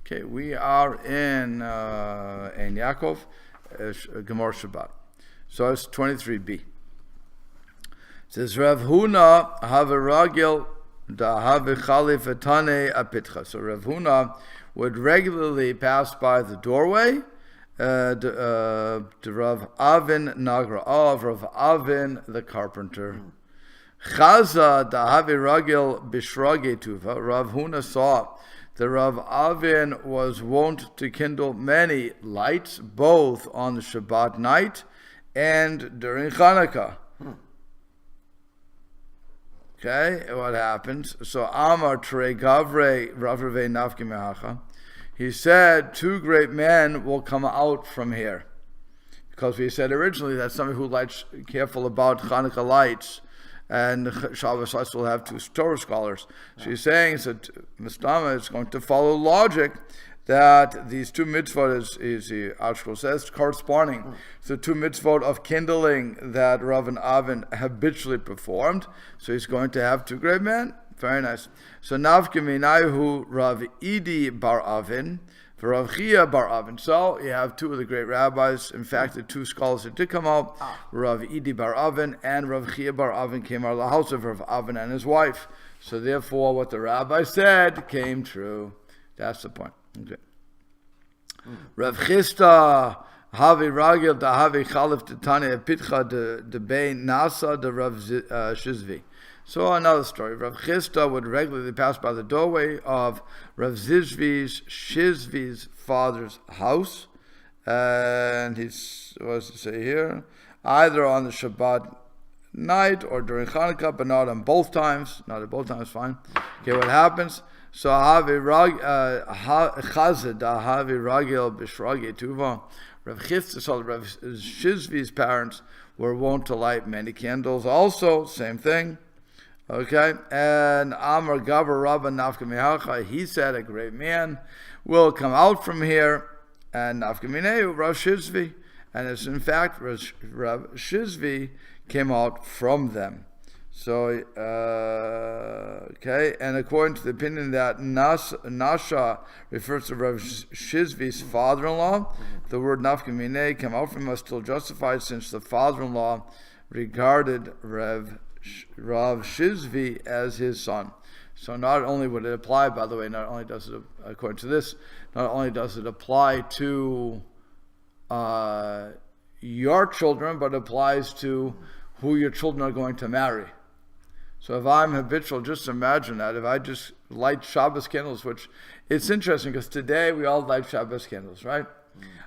Okay, we are in Yakov, Gemara Shabbat. So it's 23b. It says, Rav Huna have a ragil da have a chalif etane apitcha. So Rav Huna would regularly pass by the doorway to Rav Avin Nagra, of Rav Avin the carpenter. Chaza da have a ragil bishrage tuva. Rav Huna saw that Rav Avin was wont to kindle many lights, both on the Shabbat night and during Chanukah. Okay, what happens? So Amar Trei Gavre Rav Reve Nafki Mehacha. He said, 2 great men will come out from here. Because we said originally that somebody who lights careful about Chanukah lights and Shabbos lights will have 2 Torah scholars. So he's saying that Mistama is going to follow logic that these 2 mitzvot is the article says corresponding. So 2 mitzvot of kindling that Rav and Avin habitually performed. So he's going to have 2 great men. Very nice. So Navke Minayu Rav Idi Bar Avin, for Rav Chia Bar Avin. So you have 2 of the great rabbis. In fact, the 2 scholars that did come out, Rav Idi Bar Avin and Rav Chia Bar Avin, came out of the house of Rav Avin and his wife. So therefore, what the rabbi said came true. That's the point. Okay. Rav Chista Havi Ragil da Havi Chalif Titania Pitcha de Bein Nasa de Rav Shizvi. So another story. Rav Chista would regularly pass by the doorway of Rav Shizvi's father's house, and he's what's to say here, either on the Shabbat night or during Chanukah, but not on both times. Not at both times, fine. Okay, what happens? So Havi Chazed Havi Ragil Bishragi Tuva. Rav Chista saw Rav Shizvi's parents were wont to light many candles. Also, same thing. Okay, and Amar Gavar Rabba Nafka Mehacha, he said, a great man will come out from here, and Nafka Mineu, Rav Shizvi, and it's in fact Rav Shizvi came out from them. So, okay, and according to the opinion that Nasha refers to Rav Shizvi's father-in-law, the word Nafka Minei came out from us still justified, since the father-in-law regarded Rav Shizvi as his son. So not only would it apply, by the way, not only does it, according to this, not only does it apply to your children, but it applies to who your children are going to marry. So if I'm habitual, just imagine that. If I just light Shabbos candles, which it's interesting because today we all light Shabbos candles, right?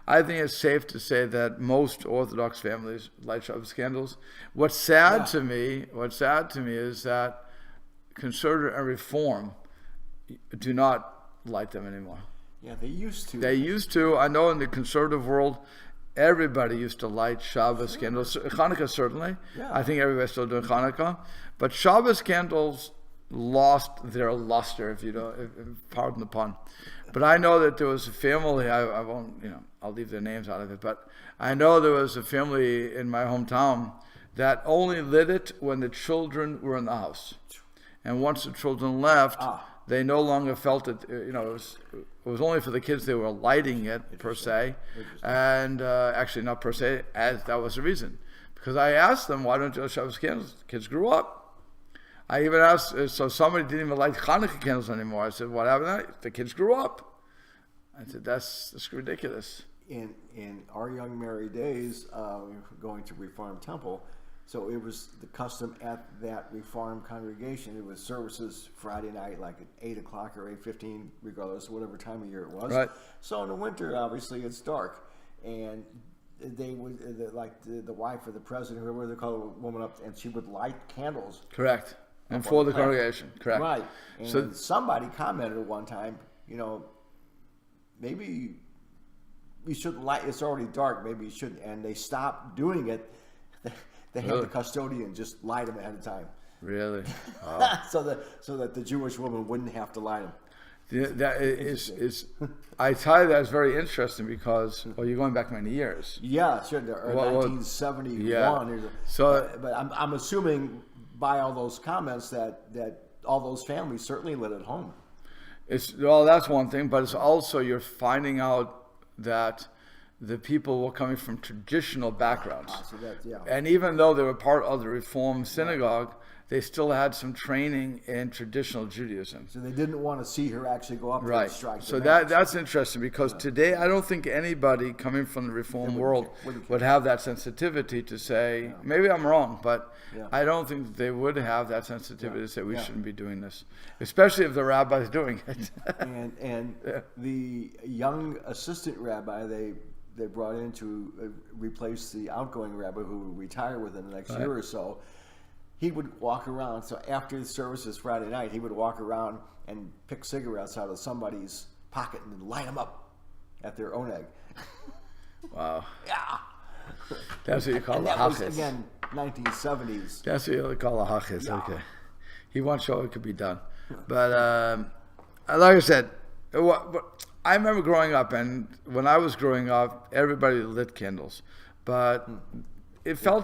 I think it's safe to say that most Orthodox families light Shabbos candles. What's sad to me is that Conservative and Reform do not light them anymore. Yeah, they used to. They used to. I know in the conservative world, everybody used to light Shabbos candles. Hanukkah certainly. Yeah. I think everybody's still doing Hanukkah. But Shabbos candles lost their luster, if you don't, pardon the pun. But I know that there was a family, I won't, I'll leave their names out of it, but I know there was a family in my hometown that only lit it when the children were in the house. And once the children left, they no longer felt it, it was only for the kids they were lighting it, per se. And actually not per se, as that was the reason. Because I asked them, why don't you light Shabbos candles? The kids grew up. I even asked, so somebody didn't even light Hanukkah candles anymore. I said, what happened? The kids grew up. I said, that's ridiculous. In our young married days, going to Reform Temple, so it was the custom at that Reform congregation. It was services Friday night, like at 8 o'clock or 8:15, regardless of whatever time of year it was. Right. So in the winter, obviously, it's dark. And they would, the wife or the president, whoever they call a woman up, and she would light candles. Correct. And for the congregation, correct. Right. And so somebody commented at one time, maybe you shouldn't light, it's already dark, maybe you shouldn't. And they stopped doing it. They had the custodian just light them ahead of time. Really? so that the Jewish woman wouldn't have to light them. That is I tell you, that's very interesting because, you're going back many years. Yeah, sure. 1971. Yeah. So, but I'm assuming by all those comments that all those families certainly lit at home. That's one thing, but it's also you're finding out that the people were coming from traditional backgrounds. So that's, yeah. And even though they were part of the Reform synagogue, they still had some training in traditional Judaism. So they didn't want to see her actually go up there and strike. So that's interesting, because today I don't think anybody coming from the Reform world would have that sensitivity to say, maybe I'm wrong, but I don't think they would have that sensitivity to say we shouldn't be doing this, especially if the rabbi's doing it. and the young assistant rabbi they brought in to replace the outgoing rabbi who would retire within the next year or so. He would walk around. So after the services Friday night, he would walk around and pick cigarettes out of somebody's pocket and then light them up at their own egg. Wow. Yeah. That's what you call the that hachis. was, again, 1970s. That's what you call the hachis. Yeah. Okay. He wants to show it could be done. But like I said, I remember growing up, and when I was growing up, everybody lit candles. But it fell.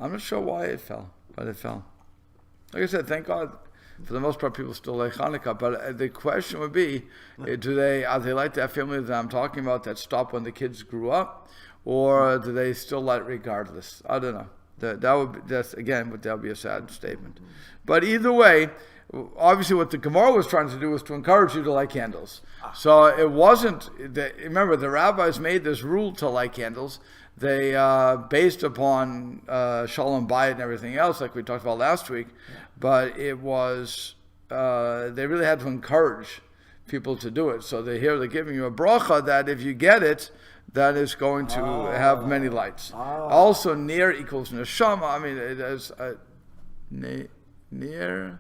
I'm not sure why it fell, but it fell. Like I said, thank God, for the most part, people still like Hanukkah. But the question would be, are they like that family that I'm talking about that stopped when the kids grew up, or do they still light regardless? I don't know. That would be a sad statement. But either way, obviously what the Gemara was trying to do was to encourage you to light candles. So it wasn't, remember the rabbis made this rule to light candles. They, based upon Shalom Bayit and everything else, like we talked about last week, but it was, they really had to encourage people to do it. So they're giving you a bracha that if you get it, that is going to have many lights. Also, near equals neshama. I mean, it is near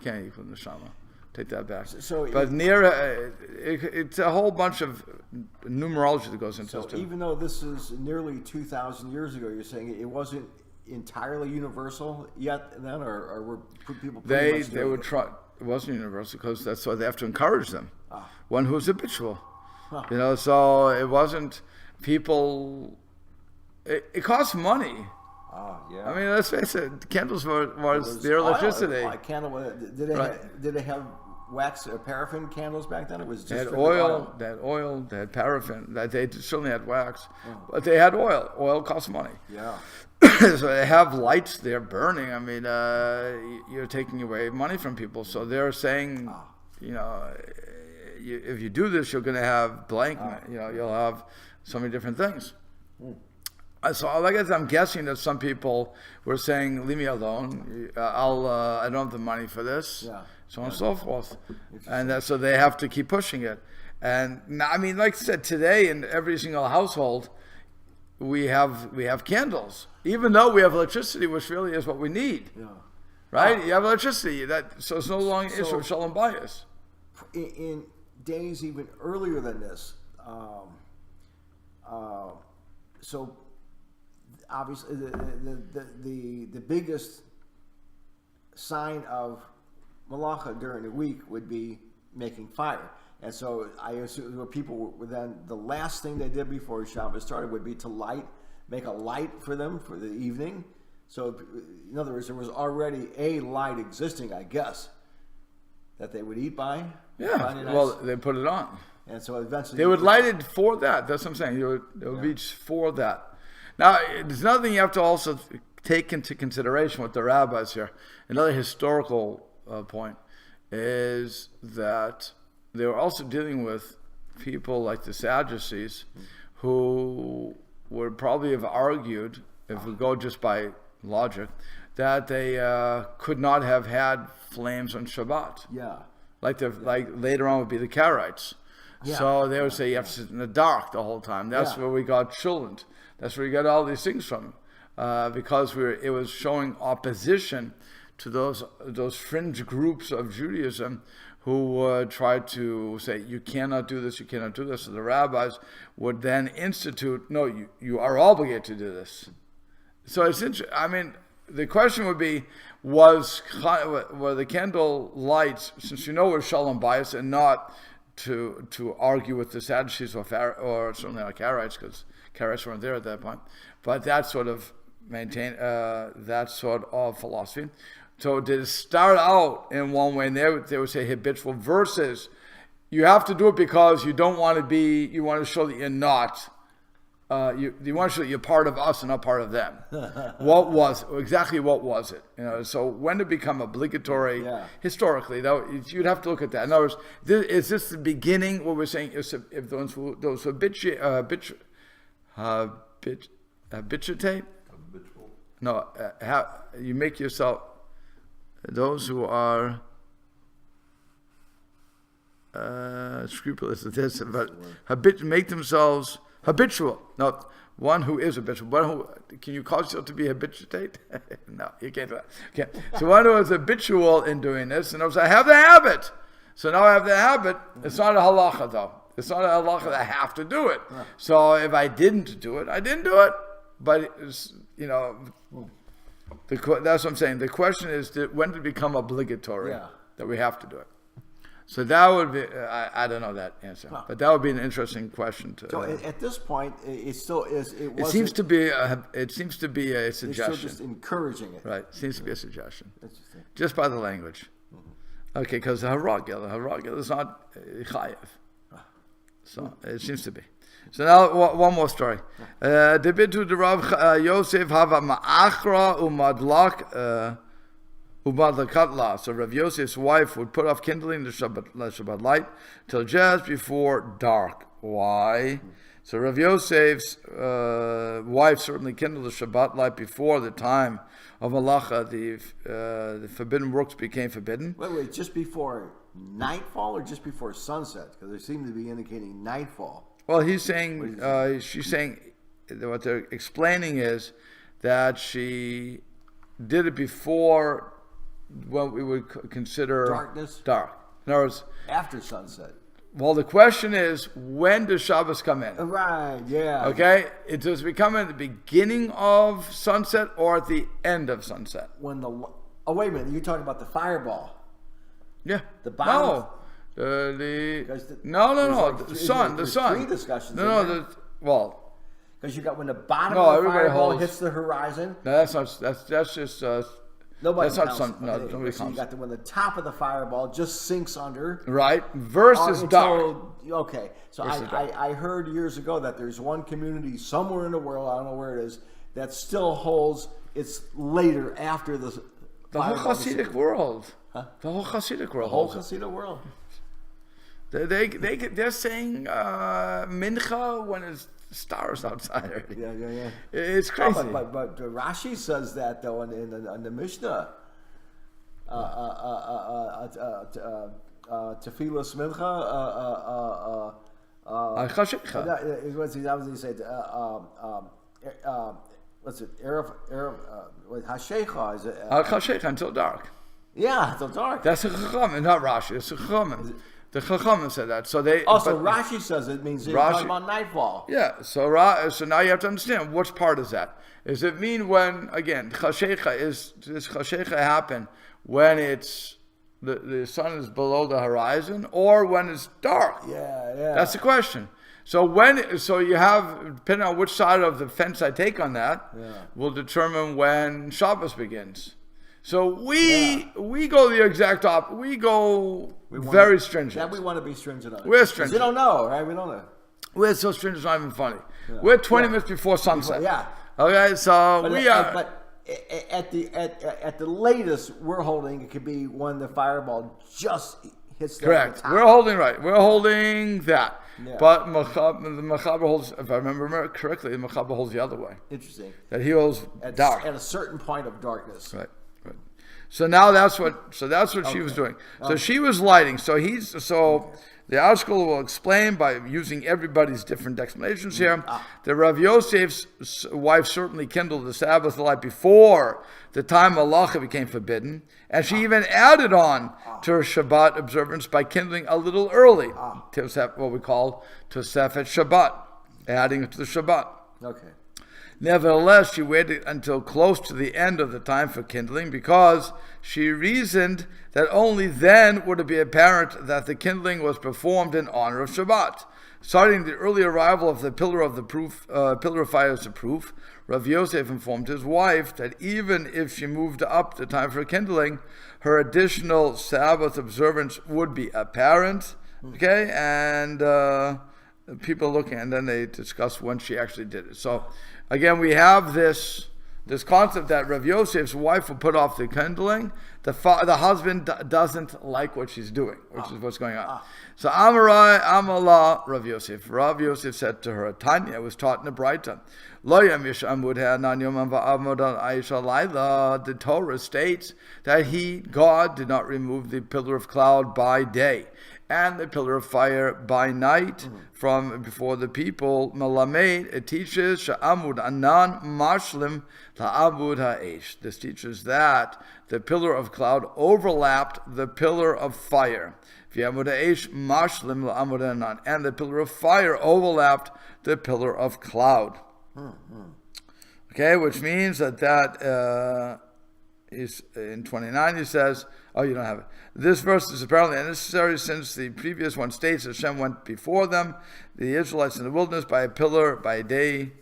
can't equal neshama. Take that back. But near, it's a whole bunch of numerology that goes into this too. Even though this is nearly 2,000 years ago, you're saying it wasn't entirely universal yet then, or were people they would try. It wasn't universal because that's why they have to encourage them. One who's habitual. So it wasn't people. It costs money. Yeah. I mean, let's face it. Candles was their electricity. Did they have wax or paraffin candles back then? It was just they had oil. They had oil. They had paraffin. They certainly had wax, but they had oil. Oil costs money. Yeah. So they have lights there burning. I mean, you're taking away money from people. So they're saying, if you do this, you're going to have blank. You'll have so many different things. So, like I said, I'm guessing that some people were saying, "Leave me alone. I don't have the money for this." So on and so forth, and so they have to keep pushing it. And I mean, like I said, today in every single household, we have candles, even though we have electricity, which really is what we need. Right? You have electricity. So it's no longer issue of shalom bias. In days even earlier than this, so obviously the biggest sign of malacha during the week would be making fire. And so I assume people were then, the last thing they did before Shabbos started would be to make a light for them for the evening. So in other words, there was already a light existing, I guess, that they would eat by. Yeah, well, they put it on. And so eventually they would light it for that. That's what I'm saying. It would be for that. Now, there's another thing you have to also take into consideration with the rabbis here. Another historical point is that they were also dealing with people like the Sadducees who would probably have argued, if we go just by logic, that they could not have had flames on Shabbat. Like later on would be the Karaites. So they would say you have to sit in the dark the whole time. That's where we got children. That's where we got all these things from, because it was showing opposition to those fringe groups of Judaism who tried to say you cannot do this, you cannot do this. So the rabbis would then institute, no, you are obligated to do this. So it's interesting. I mean, the question would be, were the candle lights, since were shalom bias and not to argue with the Sadducees or certainly not Karaites, because Karaites weren't there at that point, but that sort of maintain that sort of philosophy, So did it start out in one way, and they would say habitual, versus you have to do it because you don't want to be, you want to show that you're not, you want to show that you're part of us and not part of them. What was it? So when did it become obligatory? Historically, though, you'd have to look at that. In other words, is this the beginning? What we're saying is if those who habituate? No, you make yourself, those who are scrupulous of this, but make themselves habitual. No, one who is habitual. One who, can you call yourself to be habituate? No, you can't do that. Okay. So one who is habitual in doing this, and I have the habit. So now I have the habit. It's not a halacha though. It's not a halacha that I have to do it. So if I didn't do it, I didn't do it. But it's, that's what I'm saying. The question is, when did it become obligatory that we have to do it? So that would be, I don't know that answer, but that would be an interesting question. So at this point, it still is. It seems to be a suggestion. It's still just encouraging it. Right. It seems to be a suggestion. Just by the language. Okay, because the haragil is not chayev. So it seems to be. So now one more story. Debitu de Rav Yosef hava ma'achra umadlak umadlakatla. So Rav Yosef's wife would put off kindling the Shabbat light till just before dark. Why? So Rav Yosef's wife certainly kindled the Shabbat light before the time of Malacha. The forbidden works became forbidden. Wait, just before nightfall or just before sunset? Because they seem to be indicating nightfall. Well, he's saying, she's saying, what they're explaining is that she did it before what we would consider dark. In other words, after sunset. Well, the question is, when does Shabbos come in? Right, yeah. Okay? Does it come in at the beginning of sunset or at the end of sunset? Wait a minute, you're talking about the fireball. Yeah. The bottom. No. The sun. Three discussions. Well, because you got when the bottom of the fireball hits the horizon. No, that's just. Nobody that's counts. not sun. No, nobody so counts. You got when the top of the fireball just sinks under. Right. Versus dark. Okay. So I heard years ago that there's one community somewhere in the world, I don't know where it is, that still holds it's later after the whole Hasidic world. Huh? The whole Hasidic world. The whole Hasidic world. They're saying mincha when it's stars outside already. Yeah. It's crazy. But Rashi says that though in the Mishnah. Tefillas mincha. What's he say? What's it? Erev Hashecha is it? Hashecha until dark. Yeah, until dark. That's a chacham, not Rashi. It's a chacham. The chacham said that. So they. Also, Rashi says it means you're talking about nightfall. Yeah. So now you have to understand which part is that. Does it mean when again chashecha does chashecha happen when it's the sun is below the horizon or when it's dark? Yeah. That's the question. So you have, depending on which side of the fence I take on that, will determine when Shabbos begins. So we go the exact opposite. We go very stringent. Yeah, we want to be stringent on it. We're stringent. You don't know, right? We don't know. We're so stringent, it's not even funny. Yeah. We're 20 minutes before sunset. Okay, so we are. But at the latest, we're holding, it could be when the fireball just hits the correct. top. We're holding that. Yeah. But the Mechaber holds, if I remember correctly, the Mechaber holds the other way. Interesting. That he holds dark. At a certain point of darkness. Right. So now that's what she was doing. So she was lighting. So the article will explain by using everybody's different explanations here. The Rav Yosef's wife certainly kindled the Sabbath light before the time Malacha became forbidden, and she even added on to her Shabbat observance by kindling a little early to what we call Tosefet Shabbat, adding it to the Shabbat. Okay. Nevertheless, she waited until close to the end of the time for kindling, because she reasoned that only then would it be apparent that the kindling was performed in honor of Shabbat. Citing the early arrival of the pillar of fire as a proof, Rav Yosef informed his wife that even if she moved up the time for kindling, her additional Sabbath observance would be apparent. Okay, and people looking, and then they discuss when she actually did it. So, again, we have this concept that Rav Yosef's wife will put off the kindling. The husband doesn't like what she's doing, which is what's going on. So Amarai Amala Rav Yosef. Rav Yosef said to her, Tanya was taught in the Braita. The Torah states that God, did not remove the pillar of cloud by day and the pillar of fire by night from before the people. Malamed, it teaches Sha'amud Anan Mashlim La'amud Ha'esh. This teaches that the pillar of cloud overlapped the pillar of fire. V'amud Ha'esh Mashlim La'amud Anan. And the pillar of fire overlapped the pillar of cloud. Okay, which means that is in 29 he says, oh, you don't have it. This verse is apparently unnecessary, since the previous one states that Hashem went before them, the Israelites in the wilderness, by a pillar by day,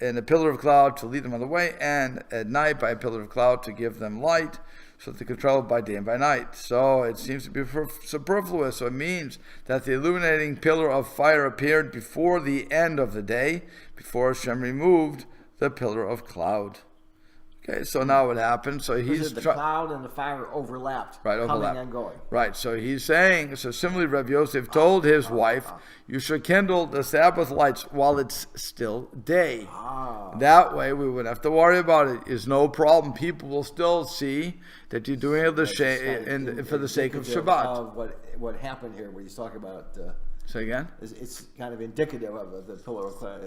and a pillar of cloud to lead them on the way, and at night by a pillar of cloud to give them light, so that they could travel by day and by night. So it seems to be superfluous. So it means that the illuminating pillar of fire appeared before the end of the day, before Hashem removed the pillar of cloud. Okay, so now what happened? So he's the cloud and the fire overlapped, right? Overlapped, coming and going. Right. So he's saying. So similarly, Rav Yosef told his wife, "You should kindle the Sabbath lights while it's still day. That way, we wouldn't have to worry about it. It's no problem. People will still see that you're doing it for the sake of Shabbat." Of what happened here, where he's talking about. Say again. It's kind of indicative of the pillar of cloud.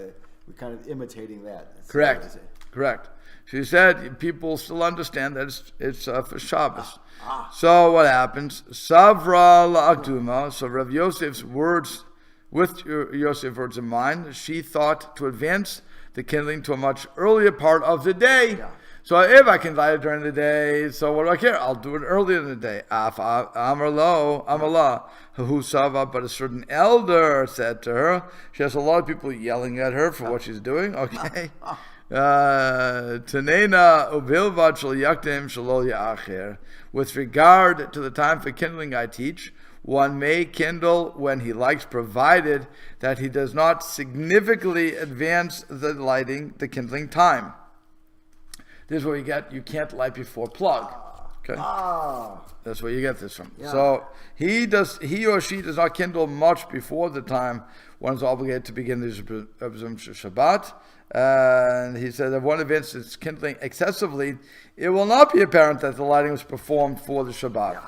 We're kind of imitating that. Correct. Correct. She said people still understand that it's for Shabbos. So what happens? Savra la'akduma. So Rav Yosef's words, with Yosef's words in mind, she thought to advance the kindling to a much earlier part of the day. Yeah. So if I can light it during the day, so what do I care? I'll do it earlier in the day. Amarlah, but a certain elder said to her, she has a lot of people yelling at her for what she's doing. Okay. With regard to the time for kindling, I teach, one may kindle when he likes, provided that he does not significantly advance the kindling time. This is where you can't light before plug. Okay, that's where you get this from. Yeah. So he or she does not kindle much before the time one is obligated to begin the observance of Shabbat. And he said if one advances kindling excessively, it will not be apparent that the lighting was performed for the Shabbat. Yeah.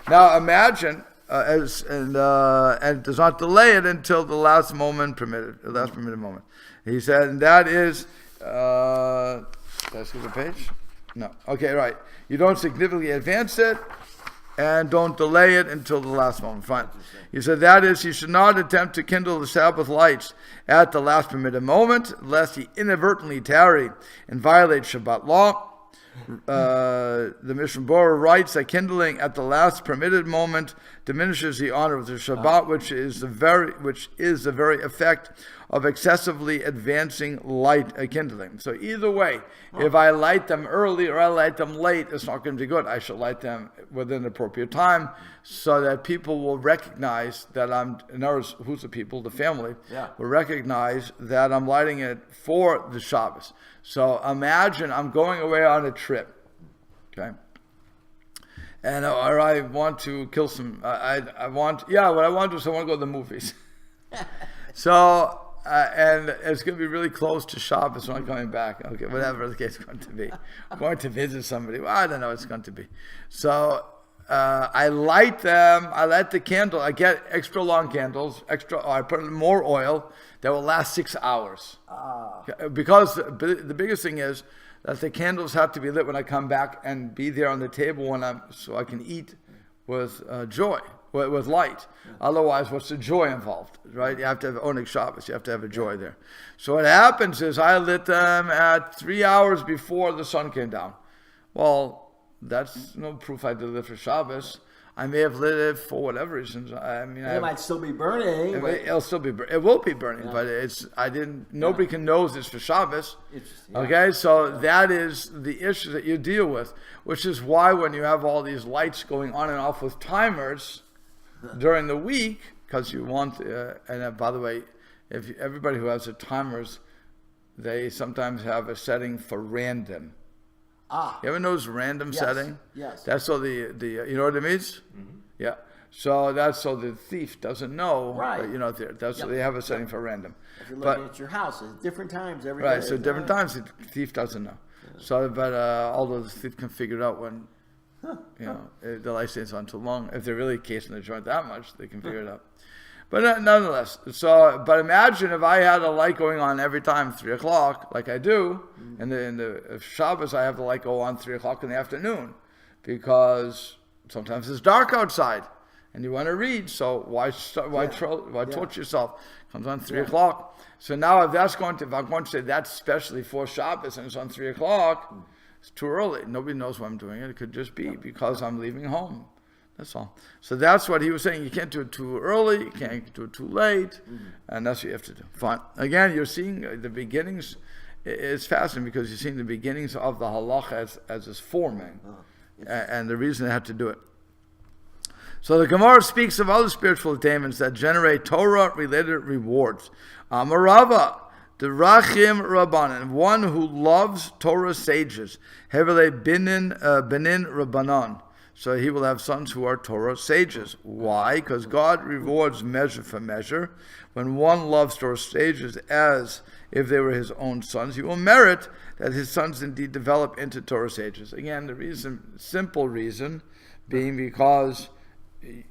Now imagine, and does not delay it until the last permitted moment. He said, and that is. Did I skip a page? No. Okay, right. You don't significantly advance it and don't delay it until the last moment. Fine. He said that is, he should not attempt to kindle the Sabbath lights at the last permitted moment, lest he inadvertently tarry and violate Shabbat law. The Mishnah Berurah writes that kindling at the last permitted moment diminishes the honor of the Shabbat, which is the very effect of excessively advancing light kindling. So either way, if I light them early or I light them late, it's not going to be good. I should light them within the appropriate time, so that people will recognize that in other words, who's the people? The family will recognize that I'm lighting it for the Shabbos. So imagine I'm going away on a trip, okay? And or I want to kill some. What I want to do is I want to go to the movies. So and it's going to be really close to Shabbos when I'm coming back. Okay, whatever the case is going to be. I'm going to visit somebody. Well, I don't know what it's going to be. So I light them. I light the candle. I get extra long candles. I put in more oil that will last 6 hours. Because the biggest thing is that the candles have to be lit when I come back and be there on the table so I can eat with joy, with light. Otherwise, what's the joy involved, right? You have to have Oneg Shabbos. You have to have a joy there. So what happens is I lit them at 3 hours before the sun came down. Well, that's no proof I did it for Shabbos. I may have lit it for whatever reasons. I mean, it might still be burning. It'll still be. It will be burning, but it's. I didn't. Nobody can know it's for Shabbos. Okay, so that is the issue that you deal with, which is why when you have all these lights going on and off with timers during the week, because you want. And by the way, if everybody who has the timers, they sometimes have a setting for random. You ever notice random setting? Yes. That's so the you know what it means? Mm-hmm. Yeah. So that's so the thief doesn't know. Right. That's so they have a setting for random. If you're looking at your house at different times every day. Right. So different times the thief doesn't know. Yeah. So, but although the thief can figure it out when the light stays on too long, if they're really casing the joint that much, they can figure it out. But nonetheless, but imagine if I had a light going on every time 3 o'clock, like I do, and in the Shabbos I have the light go on 3 o'clock in the afternoon, because sometimes it's dark outside, and you want to read. So why torture yourself? It comes on 3 o'clock. So now if I'm going to say that's specially for Shabbos and it's on 3 o'clock, it's too early. Nobody knows why I'm doing it. It could just be because I'm leaving home. That's all. So that's what he was saying. You can't do it too early. You can't do it too late. And that's what you have to do. Fine. Again, you're seeing the beginnings. It's fascinating because you're seeing the beginnings of the halacha as it's forming. And the reason they had to do it. So the Gemara speaks of other spiritual attainments that generate Torah-related rewards. Amarava, the Rachim Rabbanan, one who loves Torah sages. Hevele Benin Rabbanan. So he will have sons who are Torah sages. Why? Because God rewards measure for measure. When one loves Torah sages as if they were his own sons, he will merit that his sons indeed develop into Torah sages. Again, the simple reason being because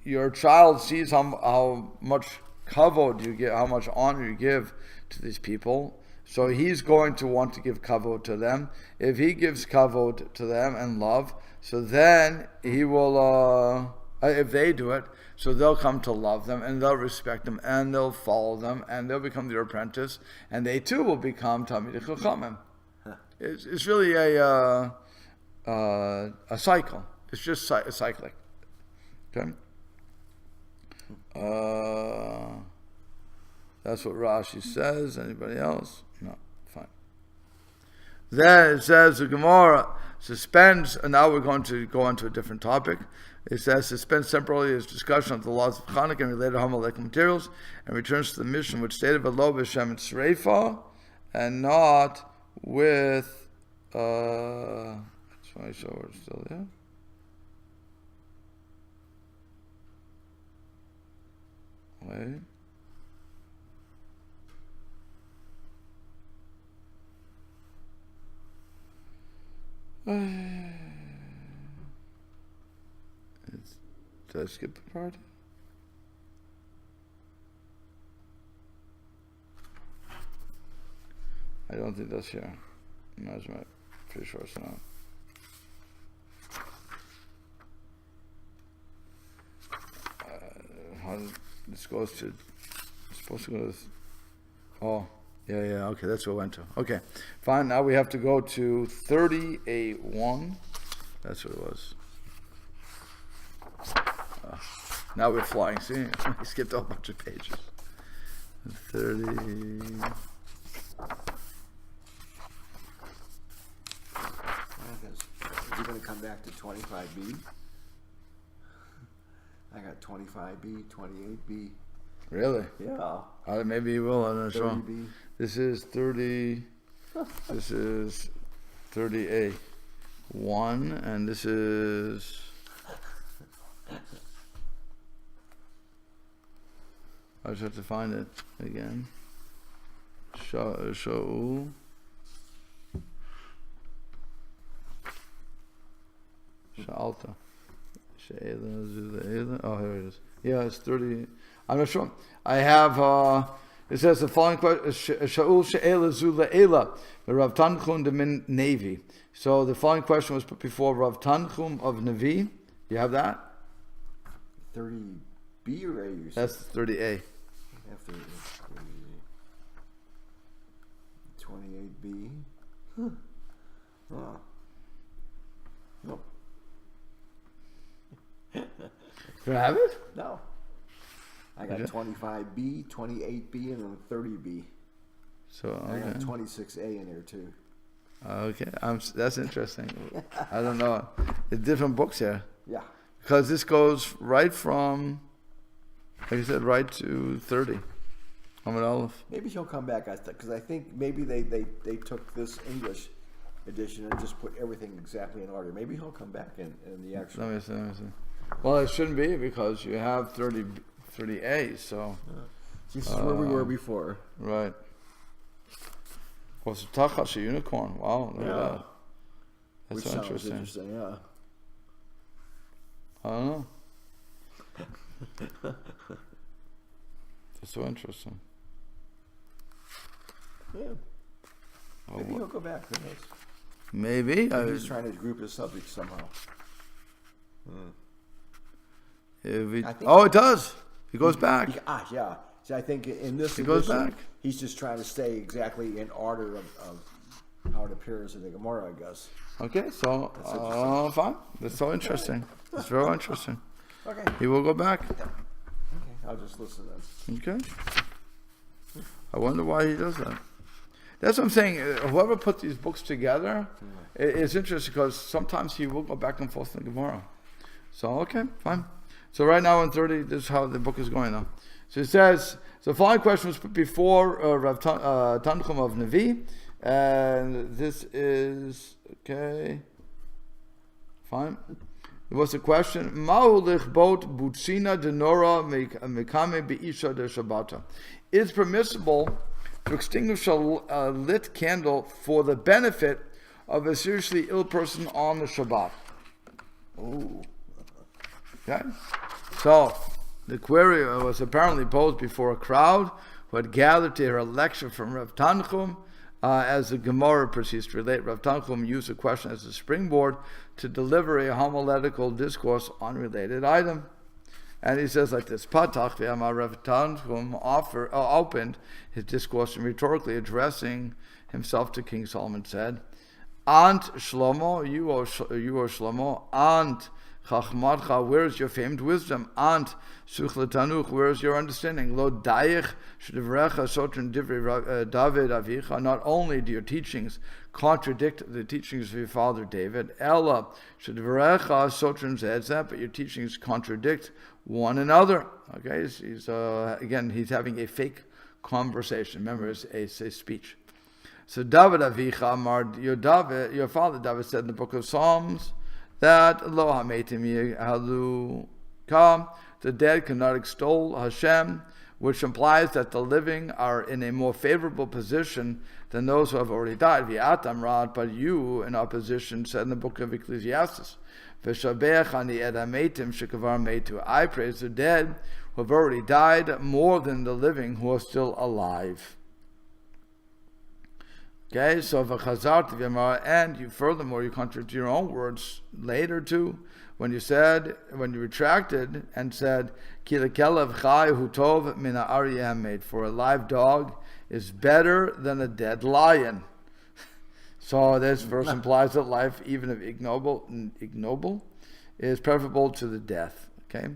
your child sees how much kavod you give, how much honor you give to these people. So he's going to want to give kavod to them. If he gives kavod to them and love, so then he will, if they do it, so they'll come to love them and they'll respect them and they'll follow them and they'll become their apprentice and they too will become Talmidei Chachamim. It's really a cycle. It's just cyclic. Okay. That's what Rashi says. Anybody else? No. Fine. Then it says the Gemara suspends, and now we're going to go on to a different topic. It says suspends temporarily its discussion of the laws of Chanukah and related homiletic materials, and returns to the mission which stated V'lo b'shem tzreifa, and not with. That's why I show we're still there. Wait. Did I skip a part? I don't think that's here. I'm pretty sure it's not. This goes to. It's supposed to go to. Oh. Yeah, okay, that's what I went to. Okay, fine, now we have to go to 38.1. That's what it was. Now we're flying. See, I skipped a whole bunch of pages. 30. You're going to come back to 25B? I got 25B, 28B. Really? Yeah. Maybe you will. I'm not sure. B. This is 30. This is 30A1, and this is. I just have to find it again. Shaul. Sha'alta. Oh, here it is. Yeah, it's 30. I'm not sure. I have. It says the following question: Shaul she'ela zu le'ela, Rav Tanchum de min Nevi. So the following question was put before Rav Tanchum of Nevi. You have that? 30. B or A? You said? That's 30A. After 28B. Huh. Oh. Nope. You have it? No. I got 25B, 28B, and then 30B. So I got okay. 26A in there too. Okay, that's interesting. I don't know. It's different books here. Yeah. Because this goes right from, like you said, right to 30. Amud Aleph. Maybe he'll come back because I think maybe they took this English edition and just put everything exactly in order. Maybe he'll come back in the actual. Let me see. Well, it shouldn't be because you have 30A, so. This is where we were before. Right. Well, it's a Tachash, a unicorn. Wow, look at that. That's Which so sounds interesting. yeah. I don't know. That's so interesting. Yeah. Maybe he'll go back. Who knows? Maybe. He's trying to group his subjects somehow. It does. He goes back. Yeah. So I think in this He goes edition, back. he's just trying to stay exactly in order of how it appears in the Gemara, I guess. Okay, so fine. That's so interesting. It's very interesting. Okay. He will go back. Okay. I'll just listen then. Okay. I wonder why he does that. That's what I'm saying. Whoever put these books together, it's interesting because sometimes he will go back and forth in the Gemara. So, okay, fine. So right now in 30, this is how the book is going now. So it says, so the following question was put before Rav Tanchum of Nevi, and this is, okay, fine. It was a question, Ma'ulich bot butsina denora mekame be'isha de Shabbata. It's permissible to extinguish a lit candle for the benefit of a seriously ill person on the Shabbat. Ooh. Okay? So, the query was apparently posed before a crowd who had gathered to hear a lecture from Rav Tanchum. As the Gemara proceeds to relate, Rav Tanchum used the question as a springboard to deliver a homiletical discourse on related item. And he says like this, Patach v'amar Rav Tanchum opened his discourse and rhetorically addressing himself to King Solomon said, Ant Shlomo, you O Shlomo, Ant Chachmatcha, where is your famed wisdom? Ant Suchla Tanuch, where is your understanding? Lo Daich Shedivrecha Sotran Divrei David Avicha. Not only do your teachings contradict the teachings of your father David, Ella Shedivrecha Sotran Zedzah, but your teachings contradict one another. Okay, he's having a fake conversation. Remember, it's a speech. So David Avicha Amar, your father David said in the book of Psalms that Lo Hametim Halu Ka, the dead cannot extol Hashem, which implies that the living are in a more favorable position than those who have already died. V'atam Rad, but you in opposition said in the book of Ecclesiastes, V'shabech ani ed hametim shekavar metu. I praise the dead who have already died more than the living who are still alive. Okay, so and you furthermore you contradict your own words later too, when you retracted and said, Kilakelev chai hutov mina aryeh made, for a live dog is better than a dead lion. So this verse implies that life, even if ignoble, is preferable to the death. Okay,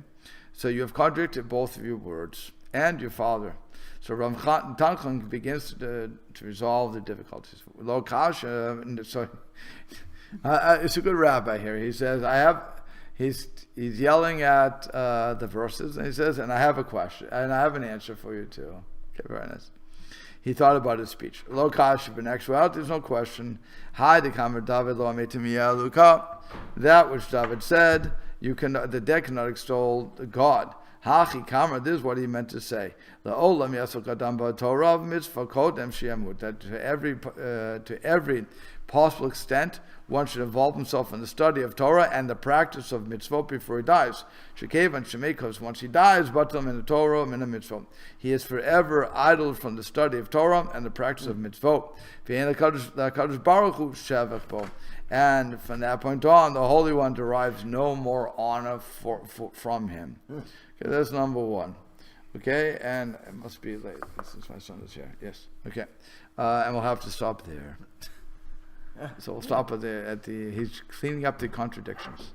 so you have contradicted both of your words and your father. So Rav Tanchum begins to resolve the difficulties. Lo kasha, so it's a good rabbi here. He says, he's yelling at the verses, and he says, and I have a question, and I have an answer for you too. Okay, very nice. He thought about his speech. Lo kasha, in actuality, there's no question. Hi, the kamer David lo ametim luka. That which David said, the dead cannot extol God. Hachi Kamar, this is what he meant to say. The Olam Yasok Adam Torah mitzvah kodem shiamut, that to every possible extent, one should involve himself in the study of Torah and the practice of mitzvot before he dies. Shekevan Shemekos, once he dies, batam in the Torah and in the mitzvot. He is forever idle from the study of Torah and the practice of mitzvot. And from that point on, the Holy One derives no more honor from him. Okay, that's number one. Okay, and it must be late since my son is here. Yes. Okay, and we'll have to stop there. So we'll stop at the. He's cleaning up the contradictions.